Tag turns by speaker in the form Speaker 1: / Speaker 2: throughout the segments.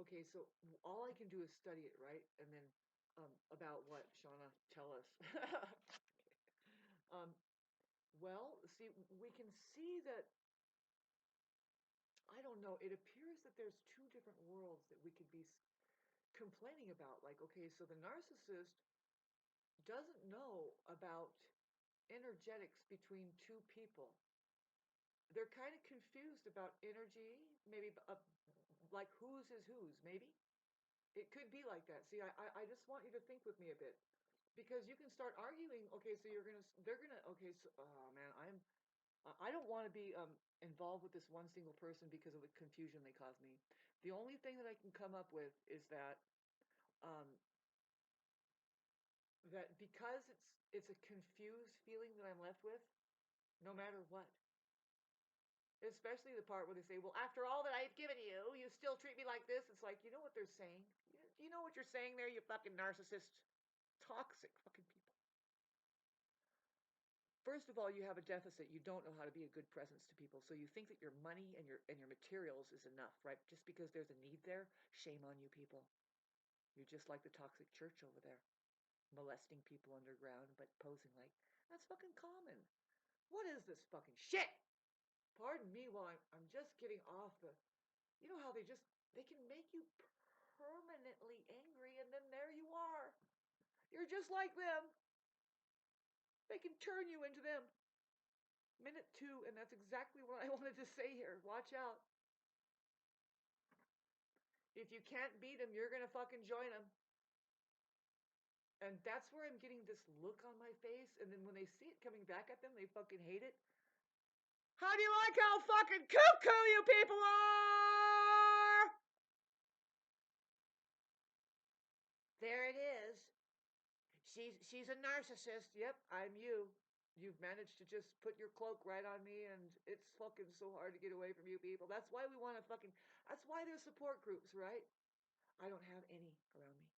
Speaker 1: okay, so all I can do is study it, right? And then about what, Shauna? Tell us. um, well, see, we can see that, I don't know, it appears that there's two different worlds that we could be complaining about. Like, okay, so the narcissist doesn't know about energetics between two people. They're kind of confused about energy, maybe like whose is whose, maybe. It could be like that. See, I just want you to think with me a bit because you can start arguing. Okay, so they're gonna, okay, so, oh man, I don't want to be involved with this one single person because of the confusion they cause me. The only thing that I can come up with is um, that because it's a confused feeling that I'm left with, no matter what. Especially the part where they say, "Well, after all that I've given you, you still treat me like this." It's like, you know what they're saying? You know what you're saying there, you fucking narcissist, toxic fucking people. First of all, you have a deficit. You don't know how to be a good presence to people. So you think that your money and your materials is enough, right? Just because there's a need there, shame on you people. You're just like the toxic church over there, molesting people underground, but posing like that's fucking common. What is this fucking shit? Pardon me while I'm just getting off the. You know how they can make you permanently angry, and then there you are. You're just like them. They can turn you into them. Minute two, and that's exactly what I wanted to say here. Watch out. If you can't beat them, you're gonna fucking join them. And that's where I'm getting this look on my face, and then when they see it coming back at them, they fucking hate it. How do you like how fucking cuckoo you people are? There it is. She's a narcissist. Yep, I'm you. You've managed to just put your cloak right on me, and it's fucking so hard to get away from you people. That's why we want to fucking. That's why there's support groups, right? I don't have any around me.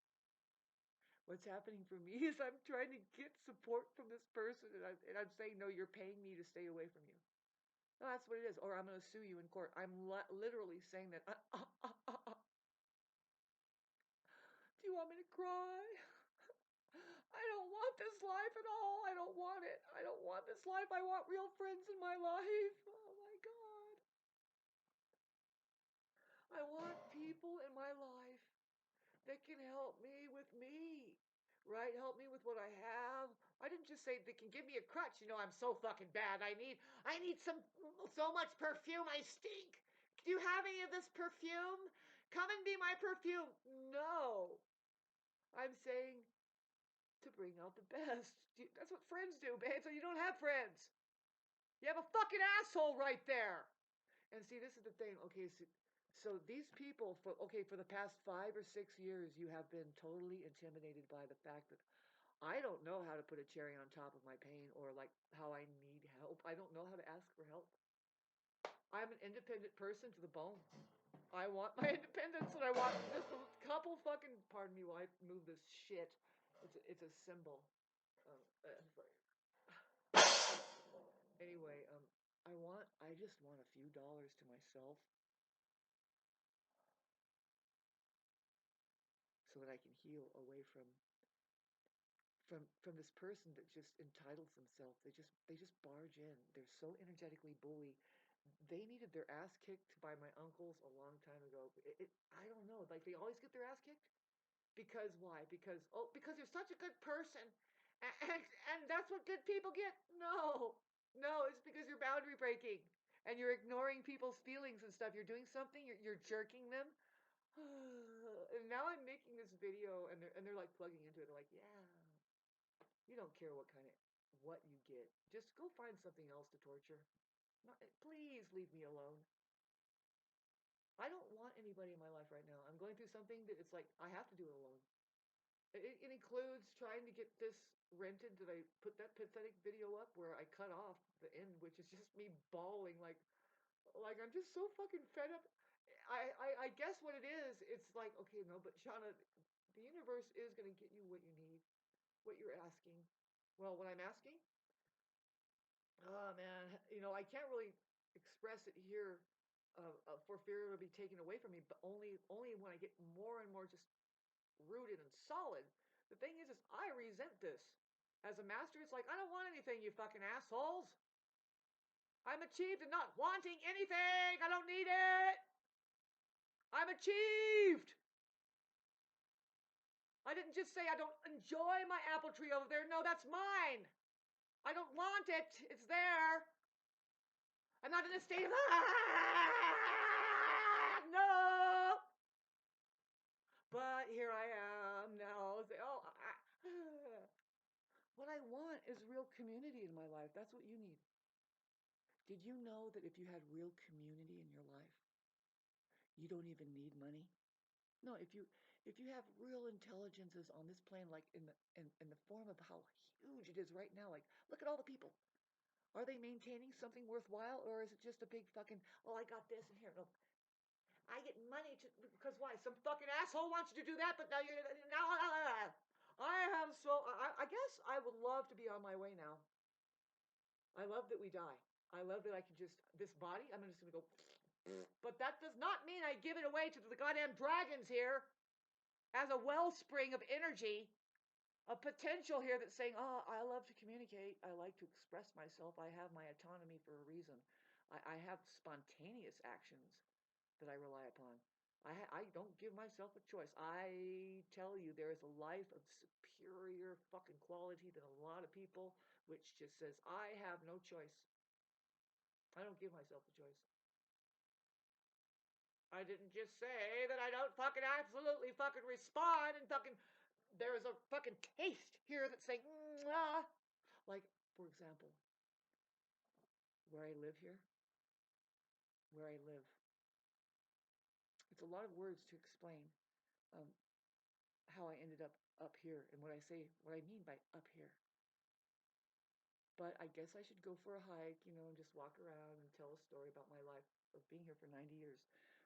Speaker 1: What's happening for me is I'm trying to get support from this person, and I'm saying, no, you're paying me to stay away from you. No, that's what it is. Or I'm going to sue you in court. I'm literally saying that. Do you want me to cry? I don't want this life at all. I don't want it. I don't want this life. I want real friends in my life. Oh my God. I want people in my life that can help me with me. Right? Help me with what I have. I didn't just say they can give me a crutch. You know, I'm so fucking bad. I need so much perfume. I stink. Do you have any of this perfume? Come and be my perfume. No. I'm saying to bring out the best. That's what friends do, babe. So you don't have friends. You have a fucking asshole right there. And see, this is the thing. Okay, so these people for the past 5 or 6 years, you have been totally intimidated by the fact that I don't know how to put a cherry on top of my pain or like how I need help. I don't know how to ask for help. I'm an independent person to the bone. I want my independence, and I want this couple fucking. Pardon me while I move this shit. It's a symbol. Anyway, I just want a few dollars to myself so that I can heal away from this person that just entitles themselves. They just barge in. They're so energetically bully. They needed their ass kicked by my uncles a long time ago. I don't know. Like they always get their ass kicked because why? Because you're such a good person, and that's what good people get. No, no, it's because you're boundary breaking and you're ignoring people's feelings and stuff. You're doing something. You're jerking them. And now I'm making this video, and they're like plugging into it. They're like, yeah, you don't care what you get. Just go find something else to torture. Not, please leave me alone. I don't want anybody in my life right now. I'm going through something that it's like I have to do it alone. It includes trying to get this rented. Did I put that pathetic video up where I cut off the end, which is just me bawling like I'm just so fucking fed up. I guess what it is, it's like, okay, no, but Shauna, the universe is gonna get you what you need, what you're asking. Well, what I'm asking, oh man, I can't really express it here for fear it'll be taken away from me, but only when I get more and more just rooted and solid. The thing is I resent this. As a master, it's like, I don't want anything, you fucking assholes. I'm achieved in not wanting anything. I don't need it. I'm achieved. I didn't just say I don't enjoy my apple tree over there. No, that's mine. I don't want it. It's there. I'm not in a state of, no. But here I am now. What I want is real community in my life. That's what you need. Did you know that if you had real community in your life, you don't even need money? No, if you have real intelligences on this plane, like in the form of how huge it is right now, like look at all the people. Are they maintaining something worthwhile, or is it just a big fucking, oh, I got this and here? No, I get money to, because why? Some fucking asshole wants you to do that, but now you're now. I have so I guess I would love to be on my way now. I love that we die. I love that I can just this body. I'm just gonna go, but that does not mean I give it away to the goddamn dragons here as a wellspring of energy, a potential here that's saying, oh, I love to communicate. I like to express myself. I have my autonomy for a reason. I have spontaneous actions that I rely upon. I don't give myself a choice. I tell you, there is a life of superior fucking quality than a lot of people, which just says, I have no choice. I don't give myself a choice. I didn't just say that I don't fucking absolutely fucking respond and fucking, there is a fucking taste here that's saying, ah. Like, for example, where I live here, where I live. It's a lot of words to explain um, how I ended up here and what I mean by up here. But I guess I should go for a hike, and just walk around and tell a story about my life of being here for 90 years.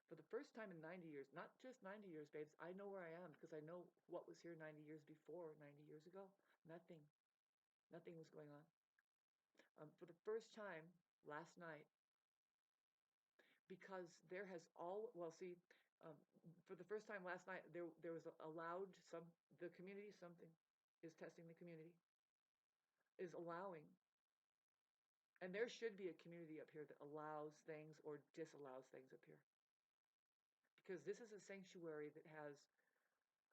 Speaker 1: For the first time in 90 years, not just 90 years, babes, I know where I am because I know what was here 90 years before, 90 years ago. Nothing. Nothing was going on. For the first time last night, because there has all, well, see, um, for the first time last night, there was allowed the community, something is testing the community, is allowing. And there should be a community up here that allows things or disallows things up here. Because this is a sanctuary that has,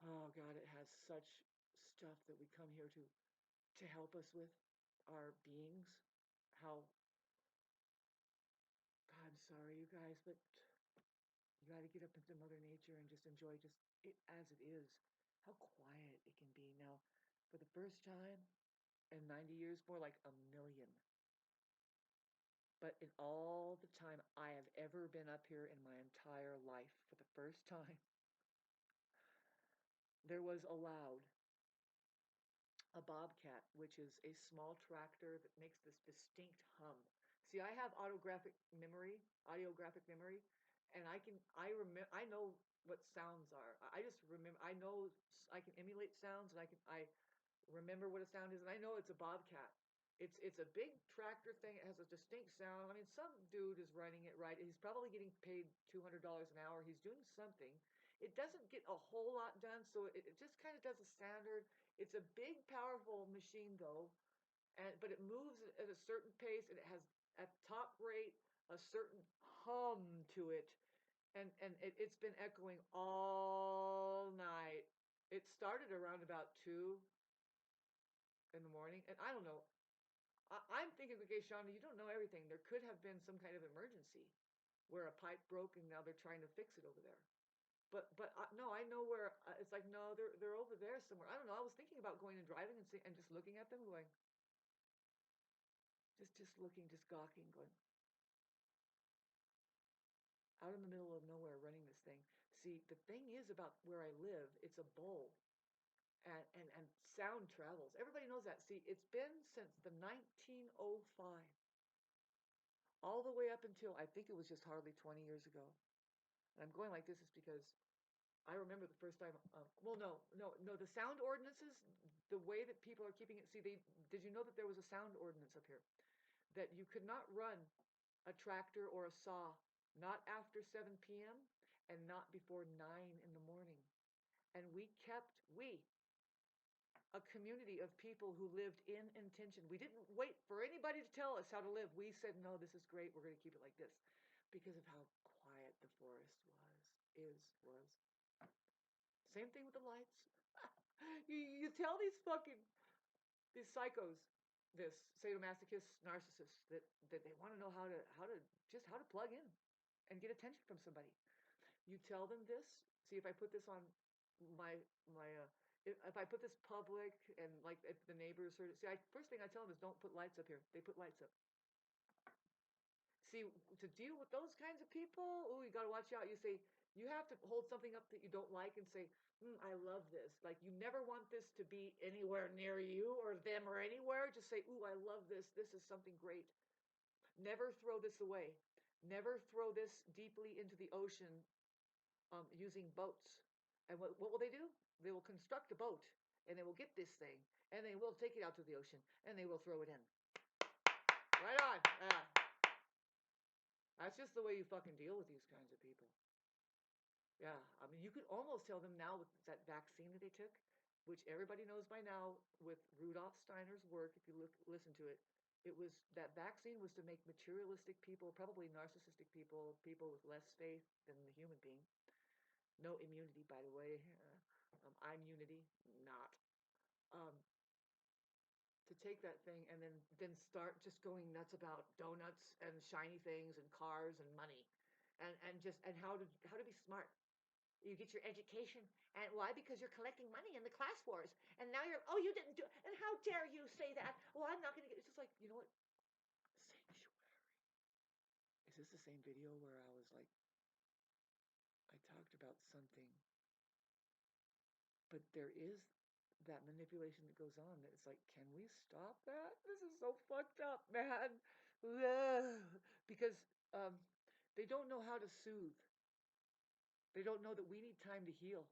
Speaker 1: oh God, it has such stuff that we come here to help us with our beings. How, God, I'm sorry, you guys, but you got to get up into Mother Nature and just enjoy just it as it is. How quiet it can be. Now, for the first time in 90 years, more like a million. But in all the time I have ever been up here in my entire life, for the first time, there was allowed a bobcat, which is a small tractor that makes this distinct hum. See, I have audiographic memory, and I know what sounds are. I just remember, I know I can emulate sounds, and I remember what a sound is, and I know it's a bobcat. It's a big tractor thing. It has a distinct sound. I mean, some dude is running it, right. He's probably getting paid $200 an hour. He's doing something. It doesn't get a whole lot done, so it just kind of does a standard. It's a big, powerful machine, though, but it moves at a certain pace, and it has at top rate a certain hum to it, and it's been echoing all night. It started around about 2 in the morning, and I don't know. I'm thinking, okay, Shonda, you don't know everything. There could have been some kind of emergency where a pipe broke, and now they're trying to fix it over there. But no, I know where. It's like, no, they're over there somewhere. I don't know. I was thinking about going and driving and just looking at them, going, just looking, just gawking, going, out in the middle of nowhere, running this thing. See, the thing is about where I live, it's a bowl, and sound travels. Everybody knows that. See, it's been since the 1905, all the way up until I think it was just hardly 20 years ago. And I'm going like this is because I remember the first time. Well, no. The sound ordinances, the way that people are keeping it. See, did you know that there was a sound ordinance up here that you could not run a tractor or a saw not after 7 p.m., and not before 9 in the morning. And we, a community of people who lived in intention. We didn't wait for anybody to tell us how to live. We said, no, this is great. We're going to keep it like this because of how quiet the forest was. Same thing with the lights. You tell these psychos, this sadomasochists, narcissists, that they want to know how to plug in and get attention from somebody. You tell them this. See, if I put this on my if I put this public and like if the neighbors heard it, see, first thing I tell them is don't put lights up here. They put lights up. See, to deal with those kinds of people, oh, you got to watch out. You say you have to hold something up that you don't like and say, I love this. Like you never want this to be anywhere near you or them or anywhere. Just say, ooh, I love this. This is something great. Never throw this away. Never throw this deeply into the ocean using boats. And what will they do? They will construct a boat and they will get this thing and they will take it out to the ocean and they will throw it in. Right on. That's just the way you fucking deal with these kinds of people. Yeah, I mean, you could almost tell them now with that vaccine that they took, which everybody knows by now with Rudolf Steiner's work, if you listen to it, that vaccine was to make materialistic people, probably narcissistic people, people with less faith than the human being. No immunity, by the way. I'm unity, not. Um, to take that thing and then start just going nuts about donuts and shiny things and cars and money, and how to be smart. You get your education, and why? Because you're collecting money in the class wars, and now you didn't do it, and how dare you say that? Well, I'm not going to get. It's just like what? Sanctuary. Is this the same video where I was like, I talked about something, but there is that manipulation that goes on that it's like, can we stop that? This is so fucked up, man. Because they don't know how to soothe. They don't know that we need time to heal.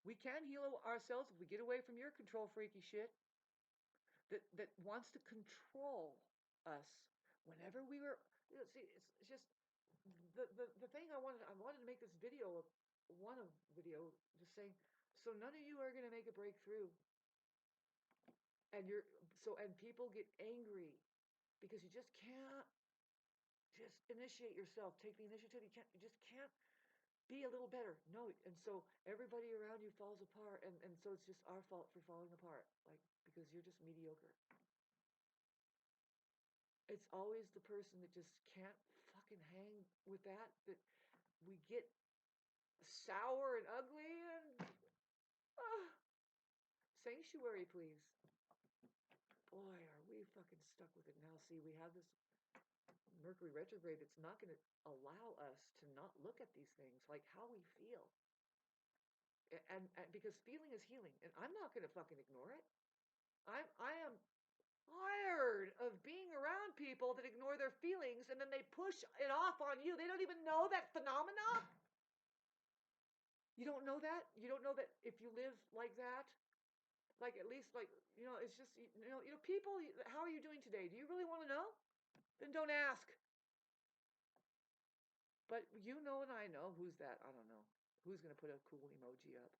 Speaker 1: We can heal ourselves if we get away from your control freaky shit that wants to control us. Whenever we were, see, it's just the thing I wanted to make this video, one video, just saying, so none of you are going to make a breakthrough. And people get angry because you just can't just initiate yourself, take the initiative. You just can't be a little better. No. And so everybody around you falls apart. And so it's just our fault for falling apart. Like, because you're just mediocre. It's always the person that just can't fucking hang with that we get sour and ugly and sanctuary, please. Boy, are we fucking stuck with it now. See, we have this Mercury retrograde that's not going to allow us to not look at these things, like how we feel. And because feeling is healing, and I'm not going to fucking ignore it. I am tired of being around people that ignore their feelings and then they push it off on you. They don't even know that phenomena. You don't know that? You don't know that if you live like that? Like, at least, like, it's just, people, how are you doing today? Do you really want to know? Then don't ask. But you know and I know. Who's that? I don't know. Who's going to put a cool emoji up?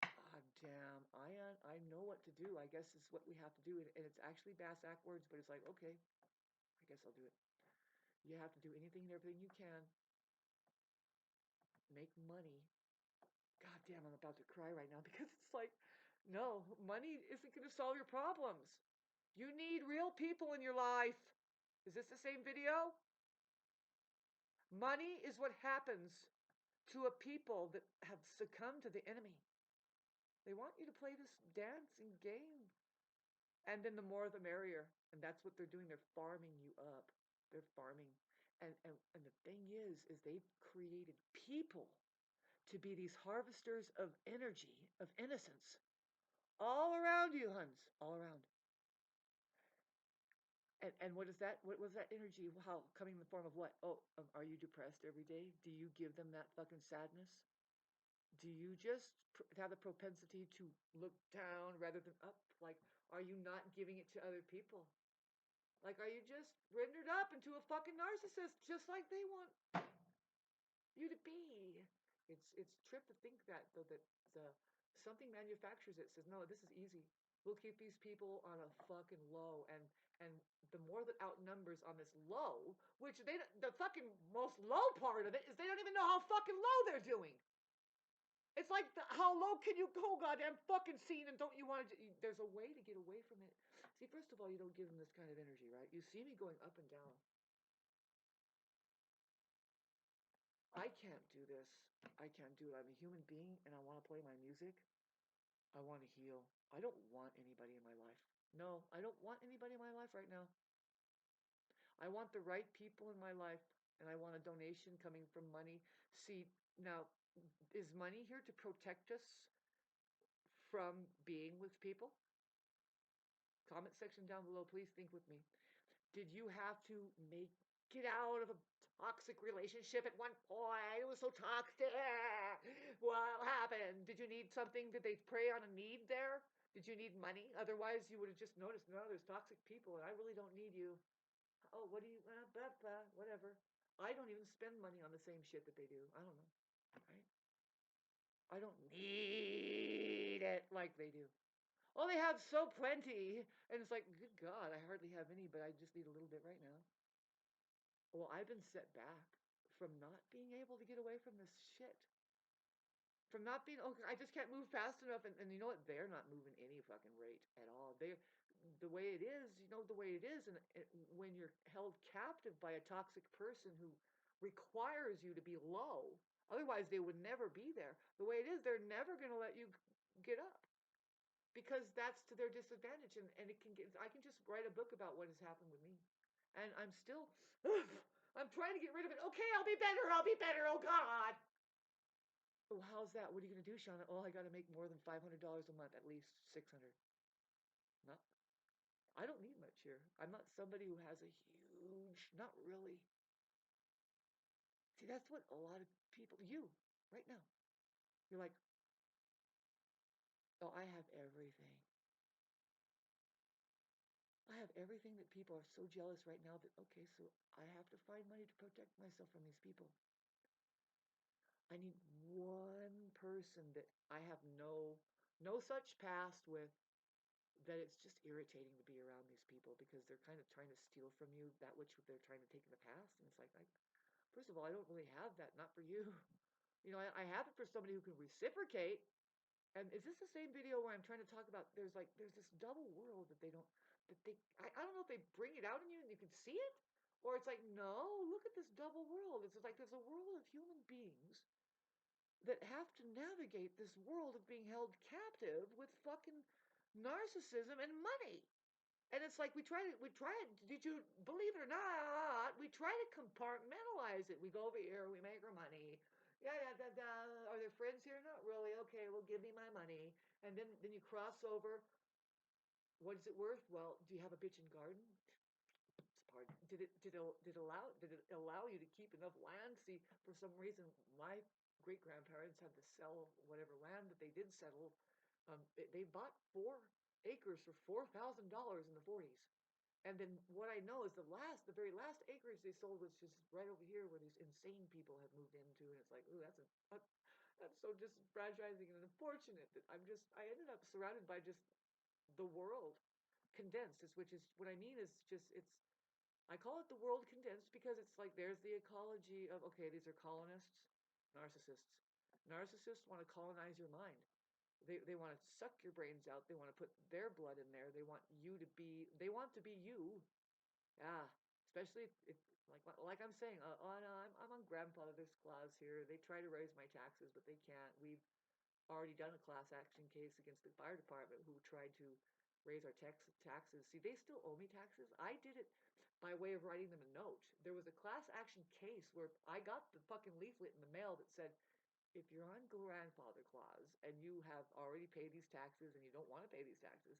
Speaker 1: God damn. I know what to do. I guess it's what we have to do. And it's actually backwards, but it's like, okay, I guess I'll do it. You have to do anything and everything you can. Make money. God damn, I'm about to cry right now because it's like, no, money isn't going to solve your problems. You need real people in your life. Is this the same video? Money is what happens to a people that have succumbed to the enemy. They want you to play this dancing game. And then the more the merrier. And that's what they're doing. They're farming you up. They're farming. And the thing is they've created people to be these harvesters of energy, of innocence, all around you, Huns, all around. And what is that? What was that energy? How coming in the form of what? Oh, are you depressed every day? Do you give them that fucking sadness? Do you just have the propensity to look down rather than up? Like, are you not giving it to other people? Like, are you just rendered up into a fucking narcissist just like they want you to be? It's trip to think that though that something manufactures it says no, this is easy. We'll keep these people on a fucking low, and the more that outnumbers on this low, which the fucking most low part of it is they don't even know how fucking low they're doing. It's like, how low can you go, goddamn fucking scene, and don't you want to... There's a way to get away from it. See, first of all, you don't give them this kind of energy, right? You see me going up and down. I can't do this. I can't do it. I'm a human being, and I want to play my music. I want to heal. I don't want anybody in my life. No, I don't want anybody in my life right now. I want the right people in my life, and I want a donation coming from money. See, now, is money here to protect us from being with people? Comment section down below, please think with me. Did you have to get out of a toxic relationship at one point? It was so toxic. What happened? Did you need something? Did they prey on a need there? Did you need money? Otherwise, you would have just noticed, no, there's toxic people, and I really don't need you. Oh, what do you, blah, blah, whatever. I don't even spend money on the same shit that they do. I don't know, right? I don't need it like they do. Oh, they have so plenty. And it's like, good God, I hardly have any, but I just need a little bit right now. Well, I've been set back from not being able to get away from this shit. From not being, okay, I just can't move fast enough. And you know what? They're not moving any fucking rate at all. The way it is, you know, the way it is. And when you're held captive by a toxic person who requires you to be low, otherwise they would never be there. The way it is, they're never going to let you get up, because that's to their disadvantage, and it can get, I can just write a book about what has happened with me, and I'm still I'm trying to get rid of it. Okay, I'll be better, oh God. Well, how's that? What are you going to do, Shauna? Oh, I got to make more than $500 a month, at least 600. Not, I don't need much here. I'm not somebody who has a huge, not really. See, that's what a lot of people, you right now, you're like, oh, I have everything. I have everything that people are so jealous right now that, okay, so I have to find money to protect myself from these people. I need one person that I have no such past with, that it's just irritating to be around these people, because they're kind of trying to steal from you that which they're trying to take in the past. And it's like, first of all, I don't really have that, not for you. You know, I have it for somebody who can reciprocate. And is this the same video where I'm trying to talk about there's this double world that they don't, that they, I don't know if they bring it out in you and you can see it, or it's like, no, look at this double world. It's like there's a world of human beings that have to navigate this world of being held captive with fucking narcissism and money. And it's like, did you believe it or not, we try to compartmentalize it. We go over here, we make our money. Yeah, yeah, da, da. Are there friends here? Not really. Okay, well, give me my money. And then you cross over. What is it worth? Well, do you have a bitchin' garden? Pardon. Did it allow you to keep enough land? See, for some reason, my great grandparents had to sell whatever land that they did settle. They bought 4 acres for $4,000 in the 40s. And then what I know is the very last acreage they sold was just right over here where these insane people have moved into, and it's like, ooh, that's so disfranchising and unfortunate that I ended up surrounded by just the world condensed, which is what I mean is just I call it the world condensed because it's like there's the ecology of, okay, these are colonists, narcissists. Narcissists want to colonize your mind. They want to suck your brains out. They want to put their blood in there. They want to be you. Yeah, especially if like I'm saying, oh no, I'm on grandfather's clause here. They try to raise my taxes, but they can't. We've already done a class action case against the fire department who tried to raise our taxes. See, they still owe me taxes. I did it by way of writing them a note. There was a class action case where I got the fucking leaflet in the mail that said, if you're on grandfather clause and you have already paid these taxes and you don't want to pay these taxes,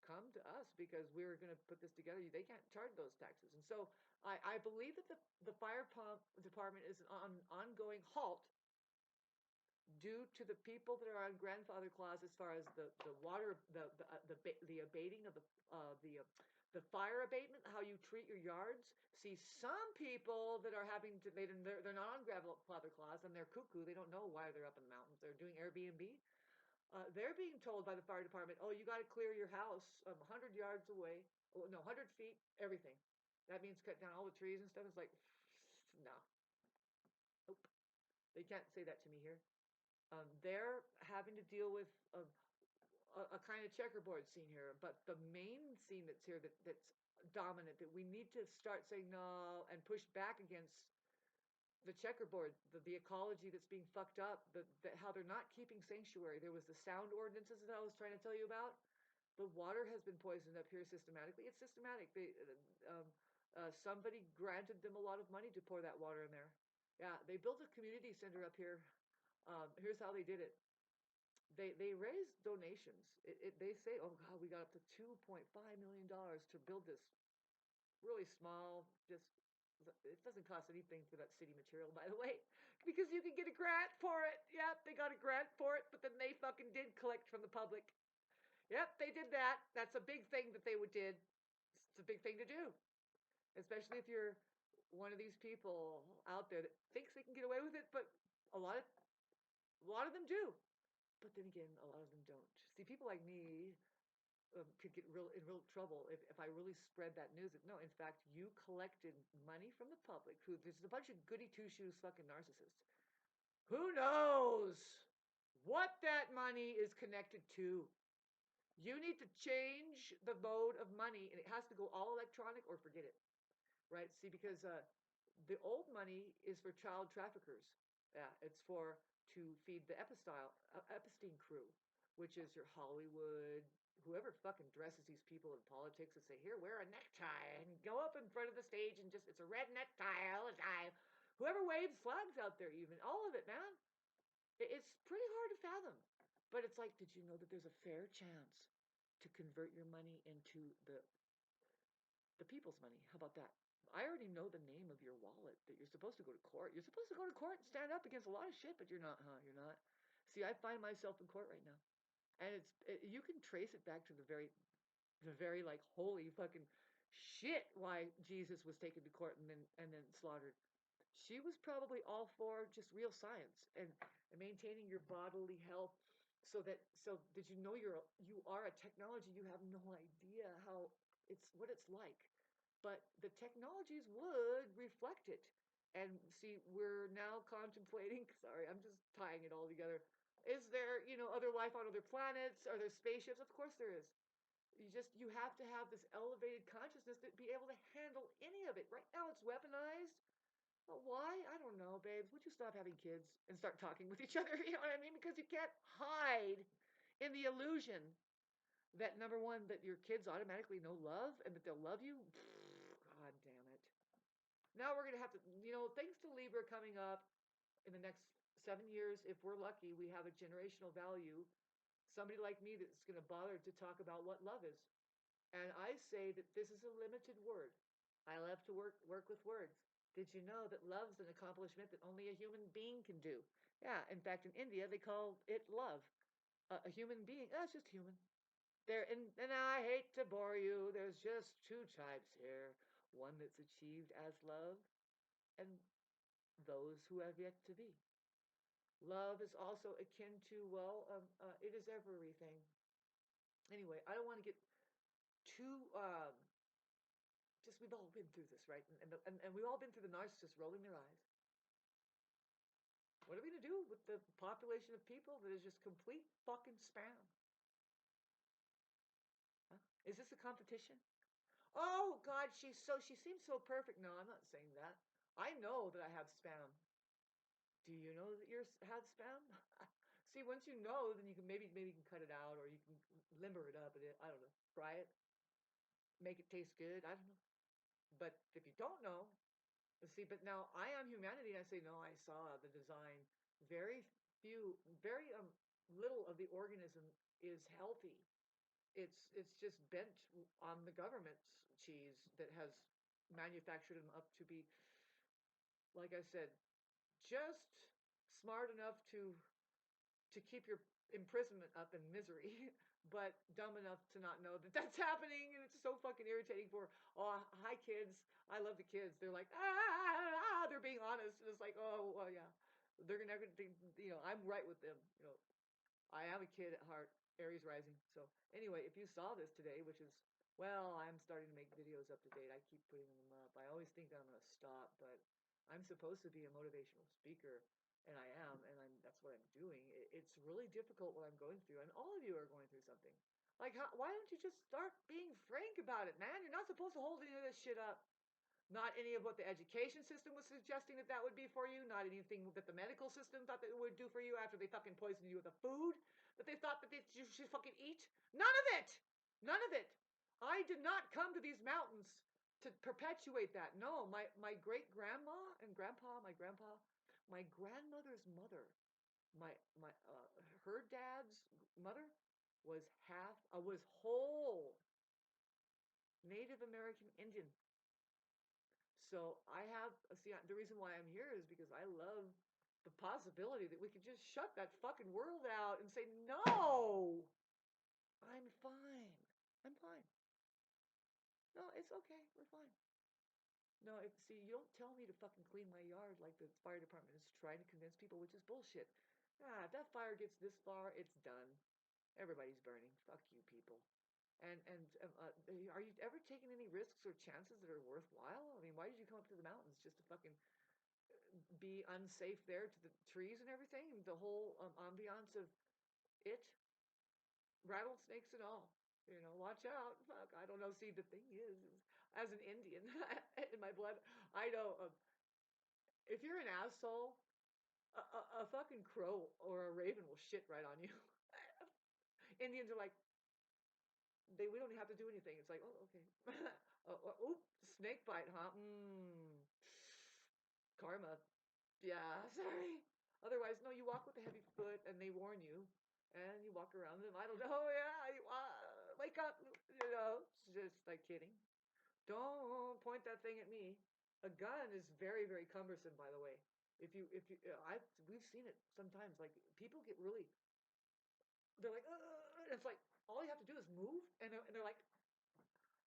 Speaker 1: come to us because we're going to put this together. They can't charge those taxes. And so I believe that the fire department is on ongoing halt do to the people that are on grandfather clause as far as the water the abating of the fire abatement, how you treat your yards. See, some people that are having to they're not on grandfather clause and they're cuckoo. They don't know why they're up in the mountains. They're doing Airbnb. They're being told by the fire department, oh, you got to clear your house 100 yards away. Oh, no, 100 feet, everything. That means cut down all the trees and stuff. It's like, no, nope. They can't say that to me here. They're having to deal with a kind of checkerboard scene here, but the main scene that's here that's dominant that we need to start saying no and push back against the checkerboard, the ecology that's being fucked up, how they're not keeping sanctuary. There was the sound ordinances that I was trying to tell you about. The water has been poisoned up here systematically. It's systematic. Somebody granted them a lot of money to pour that water in there. Yeah, they built a community center up here. Here's how they did it. They raised donations. They say, oh God, we got up to $2.5 million to build this really small, just it doesn't cost anything for that city material, by the way, because you can get a grant for it. Yep, they got a grant for it, but then they fucking did collect from the public. Yep, they did that. That's a big thing that they did. It's a big thing to do, especially if you're one of these people out there that thinks they can get away with it, but a lot of them do. But then again, a lot of them don't. See, people like me could get in real trouble if I really spread that news. No, in fact, you collected money from the public. Who there's a bunch of goody two shoes fucking narcissists. Who knows what that money is connected to? You need to change the mode of money, and it has to go all electronic or forget it. Right? See, because the old money is for child traffickers. Yeah, it's for to feed the Epstein crew, which is your Hollywood, whoever fucking dresses these people in politics and say, here, wear a necktie and go up in front of the stage and just, it's a red necktie all the time. Whoever waves flags out there, even, all of it, man. It's pretty hard to fathom. But it's like, did you know that there's a fair chance to convert your money into the people's money? How about that? I already know the name of your wallet that you're supposed to go to court. You're supposed to go to court and stand up against a lot of shit, but you're not, huh? You're not. See, I find myself in court right now, and you can trace it back to the very like holy fucking shit why Jesus was taken to court and then slaughtered. She was probably all for just real science and maintaining your bodily health. So did you know you are a technology? You have no idea how what it's like, but the technologies would reflect it. And see, we're now contemplating. Sorry, I'm just tying it all together. Is there, other life on other planets? Are there spaceships? Of course there is. You have to have this elevated consciousness to be able to handle any of it. Right now it's weaponized. But why? I don't know, babes. Would you stop having kids and start talking with each other? You know what I mean? Because you can't hide in the illusion that number one, that your kids automatically know love and that they'll love you. God damn it. Now we're going to have to, thanks to Libra coming up in the next 7 years, if we're lucky, we have a generational value. Somebody like me that's going to bother to talk about what love is. And I say that this is a limited word. I love to work with words. Did you know that love's an accomplishment that only a human being can do? Yeah, in fact, in India, they call it love. A human being, that's just human. And I hate to bore you, there's just two types here. One that's achieved as love, and those who have yet to be. Love is also akin to, well, it is everything. Anyway, I don't want to get too just we've all been through this, right? And we've all been through the narcissist rolling their eyes. What are we going to do with the population of people that is just complete fucking spam? Huh? Is this a competition? Oh God, she seems so perfect. No, I'm not saying that. I know that I have spam. Do you know that you have spam? See, once you know, then you can maybe you can cut it out or you can limber it up. I don't know. Fry it, make it taste good. I don't know. But if you don't know, see, but now I am humanity. I say, no, I saw the design. Very very little of the organism is healthy. It's just bent on the government's cheese that has manufactured them up to be, like I said, just smart enough to to keep your imprisonment up in misery, but dumb enough to not know that that's happening, and it's so fucking irritating. For oh, hi kids, I love the kids. They're like they're being honest, and it's like oh well yeah, they're gonna think, I'm right with them. I am a kid at heart, Aries rising. So anyway, if you saw this today, which is, well, I'm starting to make videos up to date. I keep putting them up. I always think I'm going to stop, but I'm supposed to be a motivational speaker, and I am, and that's what I'm doing. It's really difficult what I'm going through, and all of you are going through something. Like, why don't you just start being frank about it, man? You're not supposed to hold any of this shit up. Not any of what the education system was suggesting that would be for you. Not anything that the medical system thought that it would do for you after they fucking poisoned you with the food that they thought that you should fucking eat. None of it. None of it. I did not come to these mountains to perpetuate that. No, my great grandma and grandpa, my grandmother's mother, my her dad's mother was whole Native American Indian. So I have, see, the reason why I'm here is because I love the possibility that we could just shut that fucking world out and say, no, I'm fine. I'm fine. No, it's okay. We're fine. No, see, you don't tell me to fucking clean my yard like the fire department is trying to convince people, which is bullshit. If that fire gets this far, it's done. Everybody's burning. Fuck you, people. And are you ever taking any risks or chances that are worthwhile? I mean, why did you come up to the mountains just to fucking be unsafe there to the trees and everything, and the whole ambiance of it, rattlesnakes and all. Watch out. Fuck, I don't know. See, the thing is as an Indian in my blood, I know if you're an asshole, a fucking crow or a raven will shit right on you. Indians are like, we don't have to do anything. It's like, oh, okay. Snake bite, huh? Karma. Yeah, sorry. Otherwise, no, you walk with a heavy foot and they warn you. And you walk around them. I don't know. Oh, yeah, wake up. It's just like kidding. Don't point that thing at me. A gun is very, very cumbersome, by the way. We've seen it sometimes. Like people get really, they're like, it's like all you have to do is move, and they're like,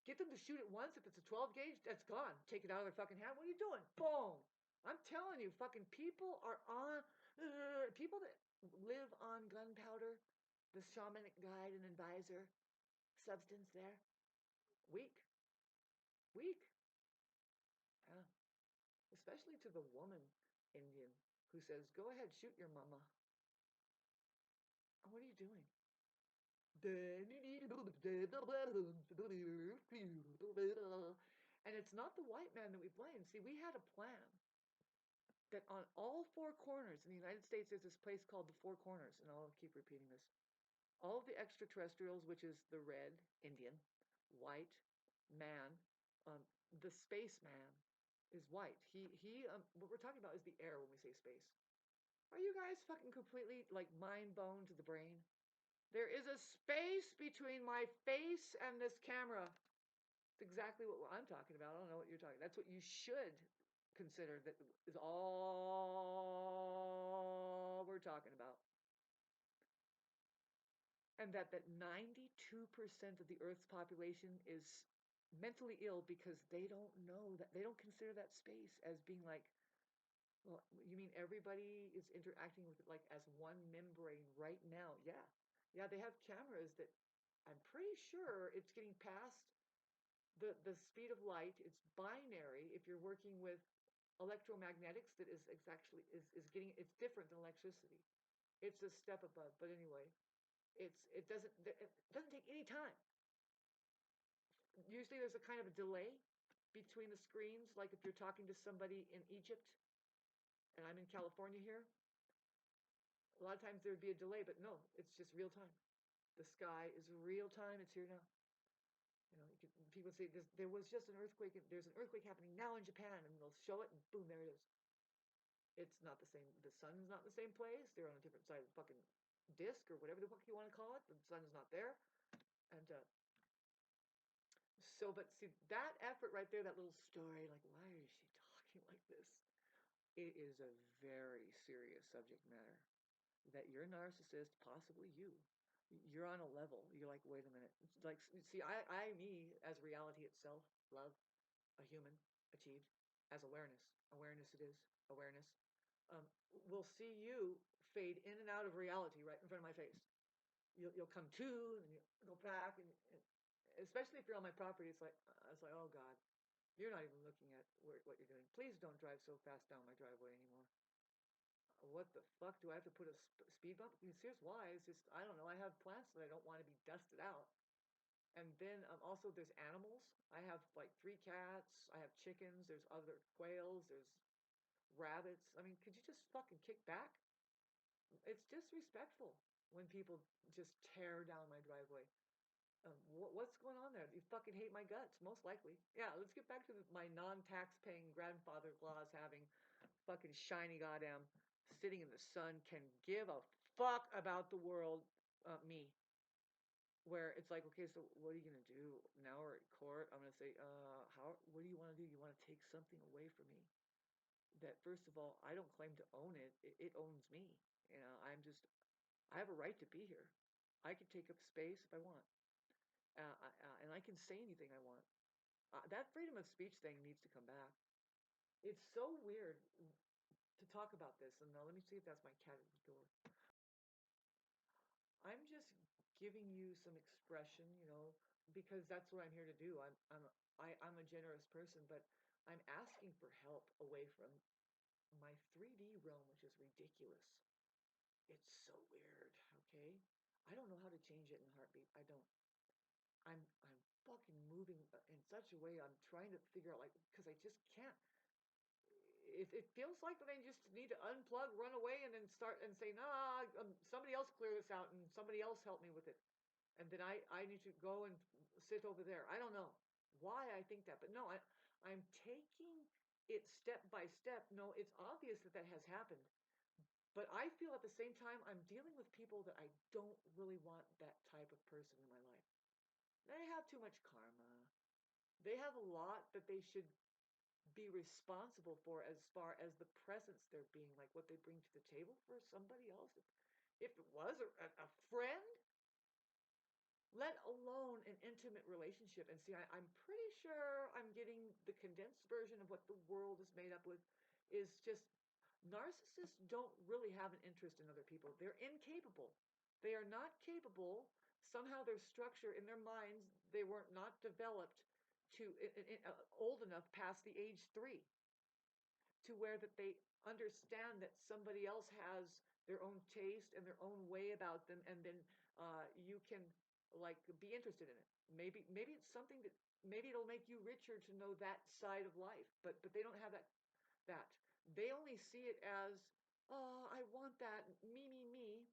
Speaker 1: get them to shoot it once. If it's a 12 gauge, that's gone. Take it out of their fucking hand. What are you doing? Boom. I'm telling you, fucking people are on, people that live on gunpowder, the shamanic guide and advisor substance there, weak, weak. Yeah. Especially to the woman Indian who says, go ahead, shoot your mama. What are you doing? And it's not the white man that we blame. See, we had a plan that on all four corners in the United States, there's this place called the Four Corners, and I'll keep repeating this. All of the extraterrestrials, which is the red, Indian, white, man, the space man is white. What we're talking about is the air when we say space. Are you guys fucking completely like mind blown to the brain? There is a space between my face and this camera. It's exactly what I'm talking about. I don't know what you're talking. That's what you should consider. That is all we're talking about. And that 92% of the Earth's population is mentally ill because they don't know that, they don't consider that space as being like, well, you mean everybody is interacting with it like as one membrane right now? Yeah. Yeah, they have cameras that I'm pretty sure it's getting past the speed of light. It's binary if you're working with electromagnetics that is exactly is getting, it's different than electricity. It's a step above. But anyway, it doesn't take any time. Usually there's a kind of a delay between the screens, like if you're talking to somebody in Egypt and I'm in California here, a lot of times there would be a delay, but no, it's just real time. The sky is real time. It's here now. People say there was just an earthquake. There's an earthquake happening now in Japan, and they'll show it, and boom, there it is. It's not the same. The sun's not in the same place. They're on a different side of the fucking disk or whatever the fuck you want to call it. The sun is not there, and but see that effort right there, that little story. Like, why is she talking like this? It is a very serious subject matter that that you're a narcissist, possibly you. You're on a level. You're like, wait a minute. It's like, see, me, as reality itself, love, a human, achieved, as awareness. Awareness it is. Awareness. Will see you fade in and out of reality right in front of my face. You'll come to, and you go back, and especially if you're on my property, it's like, oh God, you're not even looking at what you're doing. Please don't drive so fast down my driveway anymore. What the fuck, do I have to put a speed bump? Because here's why. It's just, I don't know. I have plants that I don't want to be dusted out. And then also there's animals. I have like 3 cats. I have chickens. There's other quails. There's rabbits. I mean, could you just fucking kick back? It's disrespectful when people just tear down my driveway. What's going on there? You fucking hate my guts, most likely. Yeah, let's get back to my non-tax paying grandfather Claus having fucking shiny goddamn sitting in the sun can give a fuck about the world, me. Where it's like, okay, so what are you gonna do? Now we're at court. I'm gonna say, what do you want to do? You want to take something away from me that, first of all, I don't claim to own it. It owns me. You know, I have a right to be here. I can take up space if I want, and I can say anything I want. That freedom of speech thing needs to come back. It's so weird to talk about this. And now let me see if that's my cat at the door. I'm just giving you some expression, because that's what I'm here to do. I'm a generous person, but I'm asking for help away from my 3D realm, which is ridiculous. It's so weird, okay? I don't know how to change it in a heartbeat. I don't. I'm fucking moving in such a way. I'm trying to figure out, like, because I just can't. It feels like that I just need to unplug, run away, and then start and say, nah, somebody else clear this out and somebody else help me with it. And then I need to go and sit over there. I don't know why I think that, but no, I'm taking it step by step. No, it's obvious that that has happened. But I feel at the same time, I'm dealing with people that I don't really want that type of person in my life. They have too much karma. They have a lot that they should be responsible for as far as the presence they're being, like what they bring to the table for somebody else. If it was a friend, let alone an intimate relationship. And see, I'm pretty sure I'm getting the condensed version of what the world is made up with, is just narcissists don't really have an interest in other people. They're incapable. They are not capable. Somehow their structure in their minds, they weren't not developed to old enough past the age 3 to where that they understand that somebody else has their own taste and their own way about them, and then you can like be interested in it. Maybe it's something that maybe it'll make you richer to know that side of life, but they don't have that. They only see it as, oh, I want that, me.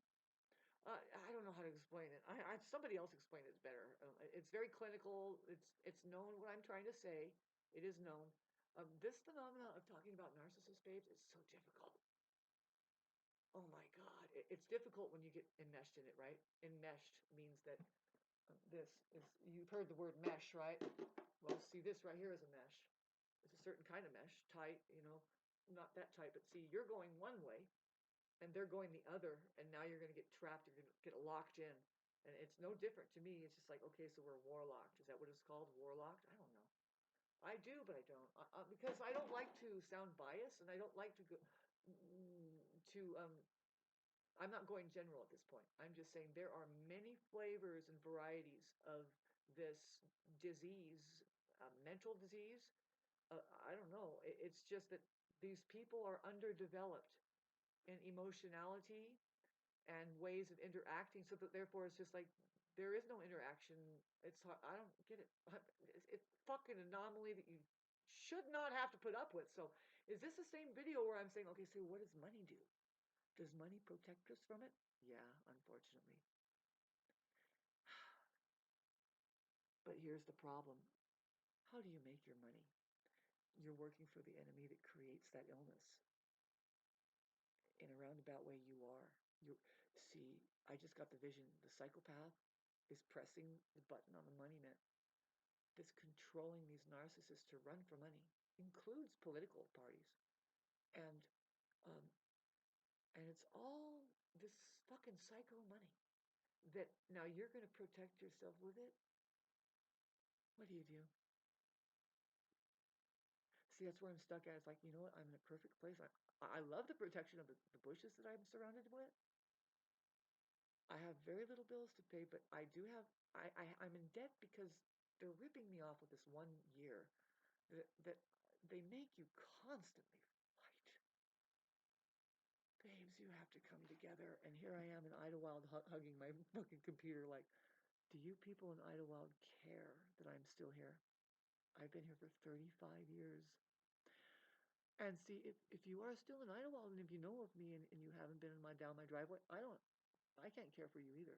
Speaker 1: I don't know how to explain it. Somebody else explained it better. It's very clinical. It's known what I'm trying to say. It is known. This phenomena of talking about narcissist babes is so difficult. Oh my God, it's difficult when you get enmeshed in it, right? Enmeshed means that this is. You've heard the word mesh, right? Well, see, this right here is a mesh. It's a certain kind of mesh, tight, not that tight, but see, you're going one way, and they're going the other, and now you're going to get trapped. You're going to get locked in, and it's no different to me. It's just like, okay, so we're warlocked. Is that what it's called? Warlocked? I don't know. I do, but I don't, because I don't like to sound biased, and I don't like to go to. I'm not going general at this point. I'm just saying there are many flavors and varieties of this disease, mental disease. I don't know. It's just that these people are underdeveloped in emotionality and ways of interacting, so that therefore it's just like there is no interaction. It's hard. I don't get it. It's fucking anomaly that you should not have to put up with. So is this the same video where I'm saying, okay, so what does money do? Does money protect us from it? Yeah, unfortunately. But here's the problem. How do you make your money? You're working for the enemy that creates that illness. In a roundabout way, you are. You see, I just got the vision. The psychopath is pressing the button on the money man that's controlling these narcissists to run for money, includes political parties, and um, and it's all this fucking psycho money that now you're going to protect yourself with it. What do? See, that's where I'm stuck at. It's like, you know what? I'm in a perfect place. I love the protection of the bushes that I'm surrounded with. I have very little bills to pay, but I do have, I'm in debt because they're ripping me off with this 1 year that they make you constantly fight. Babes, you have to come together. And here I am in Idlewild hugging my fucking computer like, do you people in Idlewild care that I'm still here? I've been here for 35 years. And see, if you are still in Idlewild and if you know of me and you haven't been in down my driveway, I can't care for you either.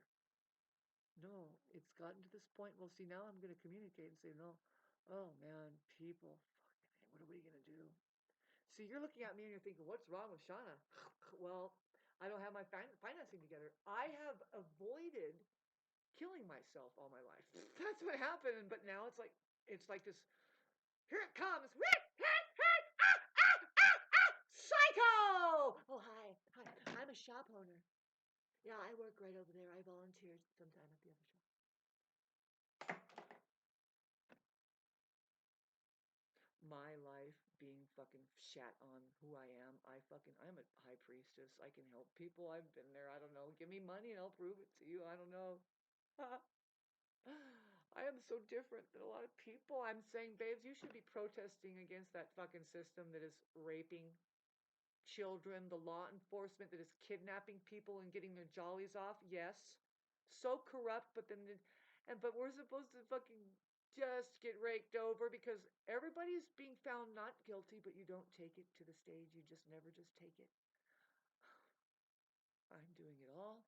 Speaker 1: No, it's gotten to this point. Well, see, now I'm going to communicate and say, no, oh man, people, fucking, what are we going to do? See, you're looking at me and you're thinking, what's wrong with Shauna? Well, I don't have my financing together. I have avoided killing myself all my life. That's what happened. But now it's like this. Here it comes. Psycho! Oh, hi. I'm a shop owner. Yeah, I work right over there. I volunteer sometime at the other shop. My life being fucking shat on who I am. I'm a high priestess. I can help people. I've been there. I don't know. Give me money and I'll prove it to you. I don't know. I am so different than a lot of people. I'm saying, babes, you should be protesting against that fucking system that is raping children, the law enforcement that is kidnapping people and getting their jollies off. Yes. So corrupt, but we're supposed to fucking just get raked over because everybody's being found not guilty, but you don't take it to the stage. You just never just take it. I'm doing it all.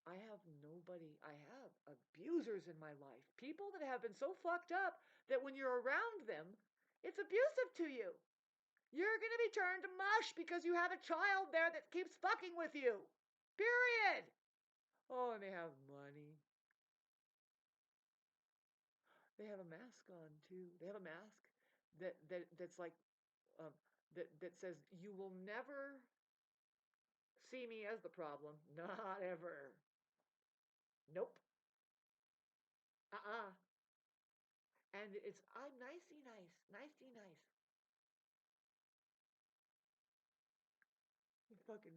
Speaker 1: I have nobody. I have abusers in my life. People that have been so fucked up that when you're around them, it's abusive to you. You're going to be turned to mush because you have a child there that keeps fucking with you. Period. Oh, and they have money. They have a mask on too. They have a mask that's like um, that says you will never see me as the problem. Not ever. Nope. Uh-uh. And it's I'm nicey nice. Nicey nice. You fucking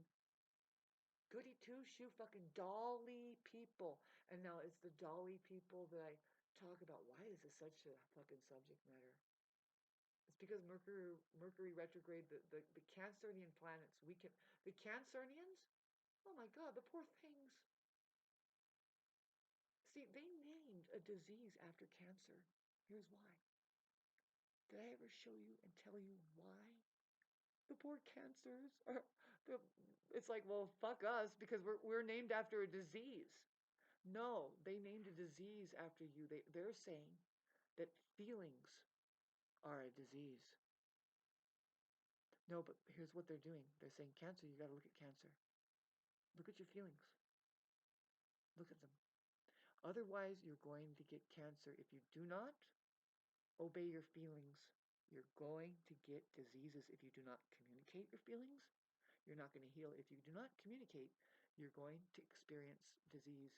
Speaker 1: goody two shoe fucking dolly people. And now it's the dolly people that I talk about. Why is this such a fucking subject matter? It's because Mercury retrograde, the Cancerian planets weaken. The Cancerians, oh my god, the poor things. See, they named a disease after cancer. Here's why. Did I ever show you and tell you why? The poor cancers are it's like, well, fuck us because we're named after a disease. No, they named a disease after you. They're saying that feelings are a disease. No, but here's what they're doing. They're saying cancer, you got to look at cancer. Look at your feelings. Look at them. Otherwise, you're going to get cancer. If you do not obey your feelings, you're going to get diseases. If you do not communicate your feelings, you're not going to heal. If you do not communicate, you're going to experience disease.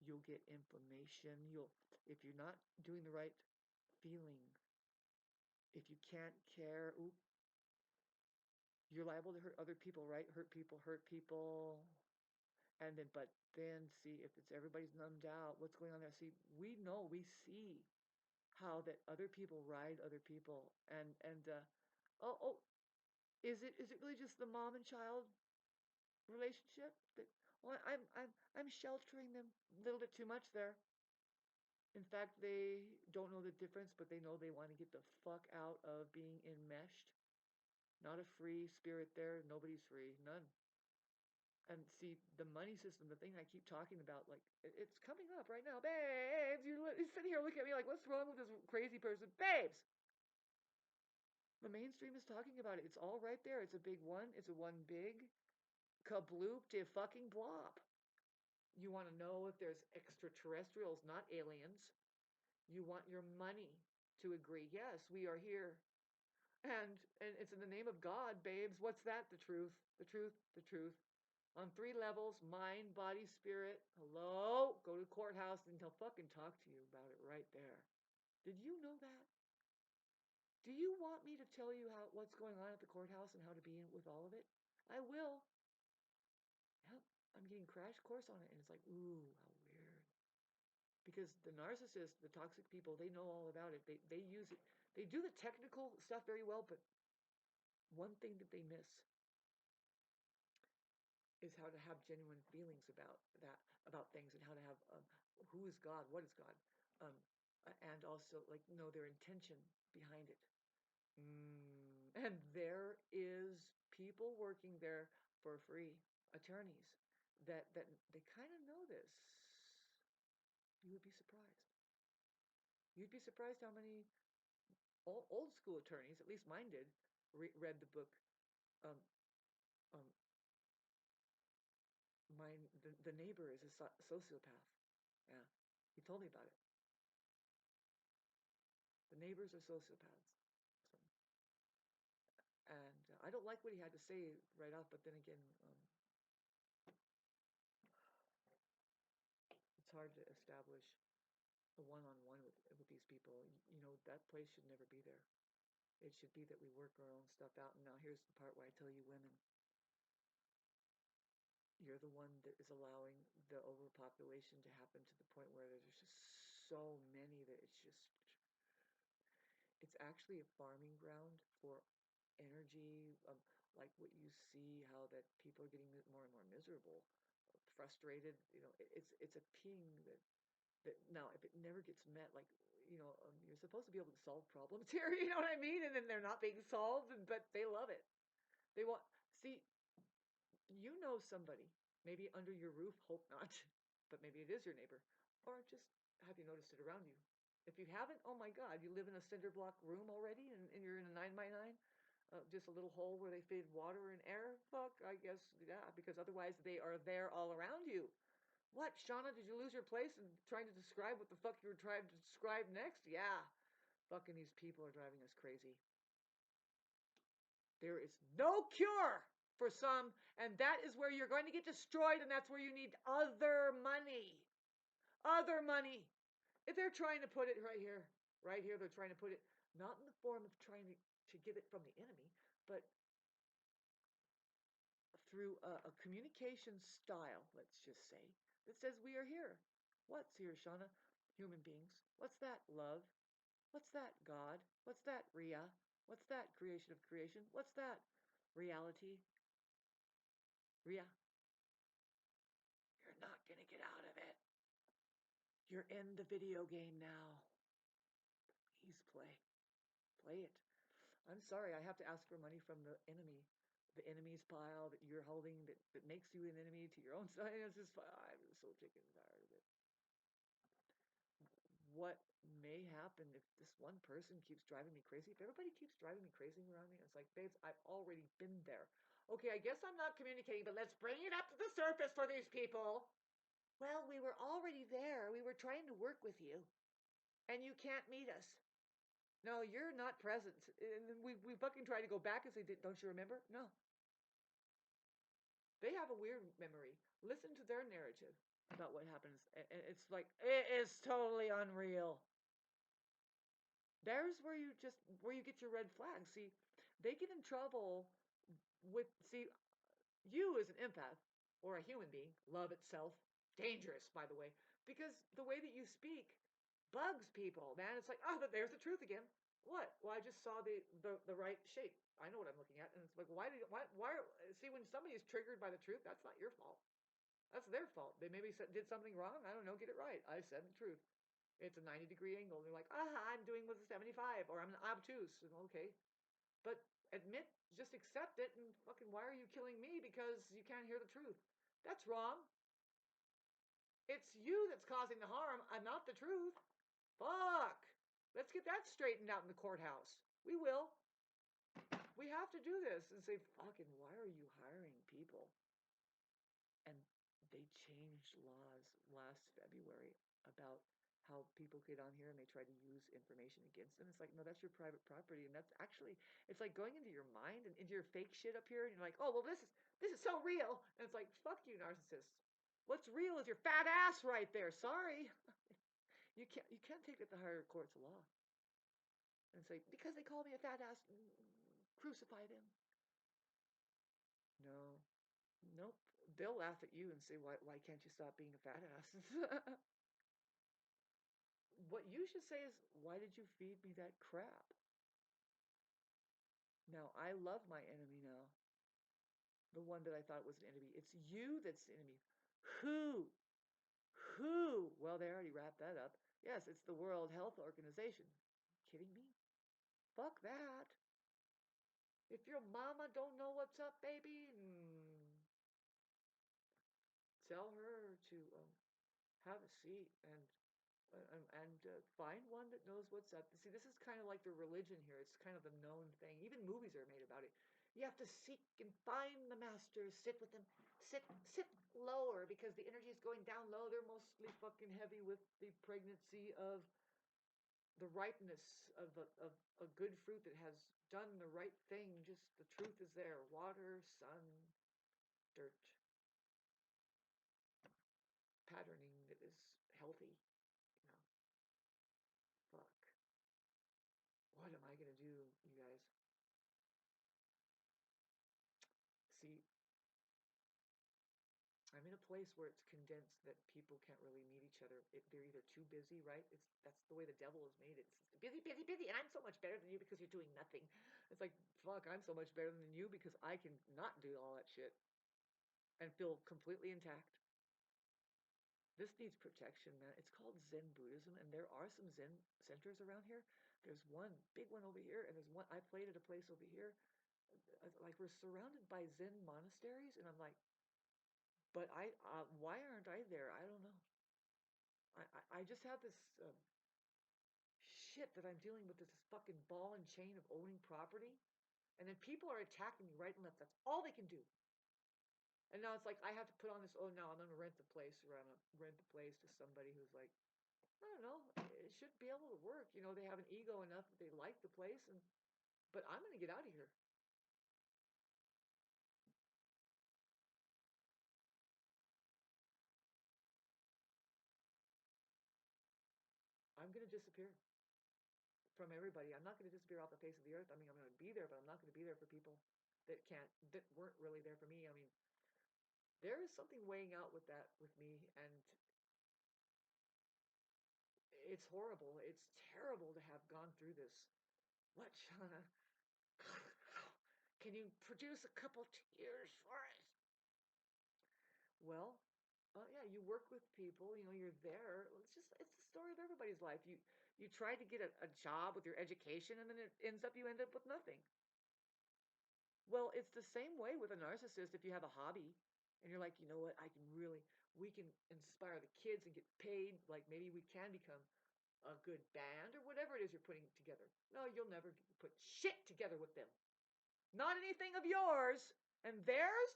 Speaker 1: You'll get inflammation. If you're not doing the right feeling, if you can't care, you're liable to hurt other people, right? Hurt people. And then see if it's everybody's numbed out, what's going on there. See, we see how that other people ride other people and oh, is it really just the mom and child relationship that well I'm sheltering them a little bit too much there. In fact, they don't know the difference, but they know they want to get the fuck out of being enmeshed. Not a free spirit there. Nobody's free. None. And see, the money system, the thing I keep talking about, like, it's coming up right now. Babes, you're sitting here looking at me like, what's wrong with this crazy person? Babes! The mainstream is talking about it. It's all right there. It's a big one. It's a one big kabloop to fucking blop. You want to know if there's extraterrestrials, not aliens. You want your money to agree. Yes, we are here. And it's in the name of God, babes. What's that? The truth, the truth, the truth. On 3 levels: mind, body, spirit. Hello? Go to the courthouse and they'll fucking talk to you about it right there. Did you know that? Do you want me to tell you what's going on at the courthouse and how to be in with all of it? I will. Yep. I'm getting crash course on it, and it's like, ooh, how weird. Because the narcissists, the toxic people, they know all about it. They use it. They do the technical stuff very well, but one thing that they miss is how to have genuine feelings about that, about things, and how to have who is God, what is God, um, and also like know their intention behind it. And there is people working there for free, attorneys that they kind of know this. You would be surprised. You'd be surprised how many old school attorneys, at least mine did, read the book. Um, um, the neighbor is a sociopath. Yeah, he told me about it. The neighbors are sociopaths. So, and I don't like what he had to say right off, but then again, it's hard to establish a one-on-one with these people. You know, that place should never be there. It should be that we work our own stuff out. And now here's the part where I tell you, women, you're the one that is allowing the overpopulation to happen to the point where there's just so many that it's actually a farming ground for energy, like what you see, how that people are getting more and more miserable, frustrated. You know, it's a ping that now if it never gets met, like you're supposed to be able to solve problems here. You know what I mean? And then they're not being solved, but they love it. They want see somebody maybe under your roof. Hope not, but maybe it is your neighbor, or just have you noticed it around you? If you haven't, oh my God, you live in a cinder block room already, and you're in a 9x9, just a little hole where they feed water and air. Fuck, I guess, yeah, because otherwise they are there all around you. What, Shauna? Did you lose your place and trying to describe what the fuck you were trying to describe next? Yeah, fucking these people are driving us crazy. There is no cure for some, and that is where you're going to get destroyed, and that's where you need other money. Other money. If they're trying to put it right here, they're trying to put it not in the form of trying to get it from the enemy, but through a communication style, let's just say, that says we are here. What's here, Shauna? Human beings. What's that? Love. What's that? God. What's that? Ria. What's that? Creation of creation. What's that? Reality. Ria. You're not going to get out of it. You're in the video game now. Please play. Play it. I'm sorry, I have to ask for money from the enemy. The enemy's pile that you're holding that makes you an enemy to your own side. It's just, I'm so sick and tired of it. What may happen if this one person keeps driving me crazy? If everybody keeps driving me crazy around me, it's like, babes, I've already been there. Okay, I guess I'm not communicating, but let's bring it up to the surface for these people. Well, we were already there. We were trying to work with you, and you can't meet us. No, you're not present. And we fucking tried to go back and say, don't you remember? No. They have a weird memory. Listen to their narrative about what happens. And it's like, it is totally unreal. There's where you get your red flags. See, they get in trouble see, you as an empath or a human being, love itself, dangerous, by the way, because the way that you speak bugs people, man. It's like, oh, but there's the truth again. What? Well, I just saw the right shape. I know what I'm looking at, and it's like, why? See, when somebody is triggered by the truth, that's not your fault. That's their fault. They maybe did something wrong. I don't know. Get it right. I said the truth. It's a 90-degree angle. They're like, I'm doing with a 75, or I'm obtuse. Okay, but just accept it, and fucking, why are you killing me because you can't hear the truth? That's wrong. It's you that's causing the harm. I'm not the truth. Fuck. Let's get that straightened out in the courthouse. We will. We have to do this and say, fucking, why are you hiring people? And they changed laws last February about how people get on here and they try to use information against them. It's like, no, that's your private property, and that's actually, it's like going into your mind and into your fake shit up here, and you're like, oh well, this is so real, and it's like, fuck you, narcissist. What's real is your fat ass right there. Sorry, you can't take it to the higher courts of law and say because they call me a fat ass, crucify them. No, nope. They'll laugh at you and say, why can't you stop being a fat ass? What you should say is, why did you feed me that crap? Now, I love my enemy now. The one that I thought was an enemy. It's you that's the enemy. Who? Who? Well, they already wrapped that up. Yes, it's the World Health Organization. Kidding me? Fuck that. If your mama don't know what's up, baby, tell her to have a seat and find one that knows what's up. See, this is kind of like the religion here. It's kind of a known thing. Even movies are made about it. You have to seek and find the masters. Sit with them. Sit lower because the energy is going down low. They're mostly fucking heavy with the pregnancy of the ripeness of a good fruit that has done the right thing. Just the truth is there. Water, sun, dirt, patterning that is healthy. You know, fuck. What am I gonna do, you guys? See, I'm in a place where it's condensed that people can't really meet each other. They're either too busy, right? That's the way the devil has made it. It's busy, busy, busy, and I'm so much better than you because you're doing nothing. It's like, fuck, I'm so much better than you because I can not do all that shit and feel completely intact. This needs protection, man. It's called Zen Buddhism, and there are some Zen centers around here. There's one big one over here, and there's one I played at a place over here. Like we're surrounded by Zen monasteries, and I'm like, but why aren't I there? I don't know. I just have this shit that I'm dealing with this fucking ball and chain of owning property, and then people are attacking me right and left. That's all they can do. And now it's like I have to put on this. Oh, no, I'm gonna rent the place, or I'm gonna rent the place to somebody who's like, I don't know. It should be able to work. You know, they have an ego enough that they like the place, and but I'm gonna get out of here. I'm gonna disappear from everybody. I'm not gonna disappear off the face of the earth. I mean, I'm gonna be there, but I'm not gonna be there for people that weren't really there for me. I mean, there is something weighing out with that with me, and it's horrible. It's terrible to have gone through this. What, Shauna? Can you produce a couple tears for us? Well, yeah, you work with people. You know, you're there. It's the story of everybody's life. You try to get a job with your education, and then you end up with nothing. Well, it's the same way with a narcissist. If you have a hobby and you're like, you know what, we can inspire the kids and get paid. Like maybe we can become a good band or whatever it is you're putting together. No, you'll never put shit together with them. Not anything of yours. And theirs,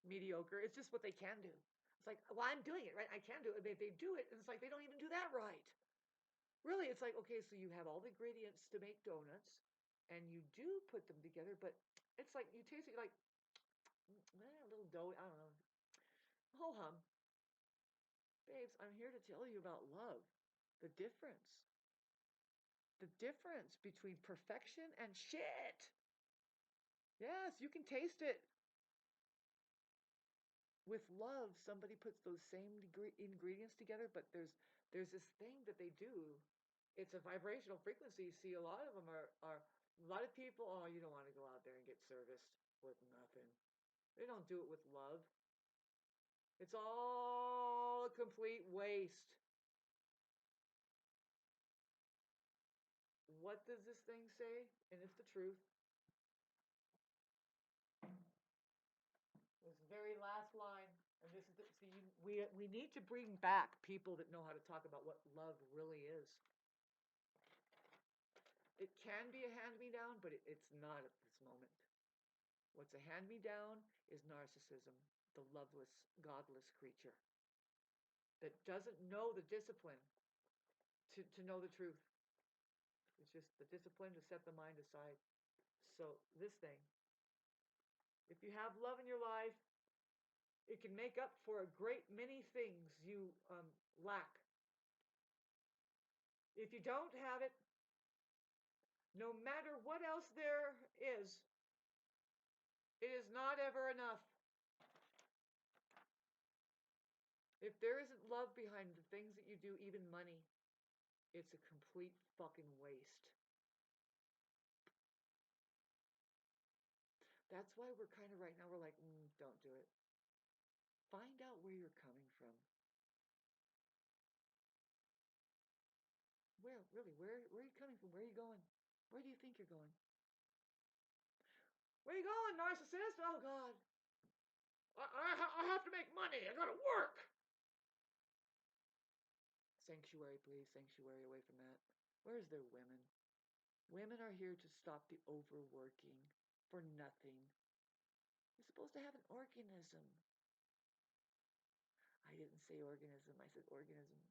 Speaker 1: mediocre. It's just what they can do. It's like, well, I'm doing it, right? I can do it. They do it. And it's like, they don't even do that right. Really, it's like, okay, so you have all the ingredients to make donuts and you do put them together, but it's like you taste it, you're like, a little dough. I don't know. Ho hum. Babes, I'm here to tell you about love. The difference. The difference between perfection and shit. Yes, you can taste it. With love, somebody puts those same ingredients together, but there's this thing that they do. It's a vibrational frequency. See, a lot of them are a lot of people. Oh, you don't want to go out there and get serviced with nothing. They don't do it with love. It's all a complete waste. What does this thing say? And it's the truth. This very last line, and this is we need to bring back people that know how to talk about what love really is. It can be a hand-me-down, but it's not at this moment. What's a hand-me-down is narcissism, the loveless, godless creature that doesn't know the discipline. to know the truth. It's just the discipline to set the mind aside. So this thing, if you have love in your life, it can make up for a great many things you lack. If you don't have it, no matter what else there is, it is not ever enough. If there isn't love behind the things that you do, even money, it's a complete fucking waste. That's why we're kind of right now, we're like, don't do it. Find out where you're coming from. Well, really, where are you coming from? Where are you going? Where do you think you're going? Where are you going, narcissist? Oh, God. I have to make money. I gotta work. Sanctuary, please. Sanctuary, away from that. Where's their women? Women are here to stop the overworking for nothing. You're supposed to have an organism. I didn't say organism. I said organism.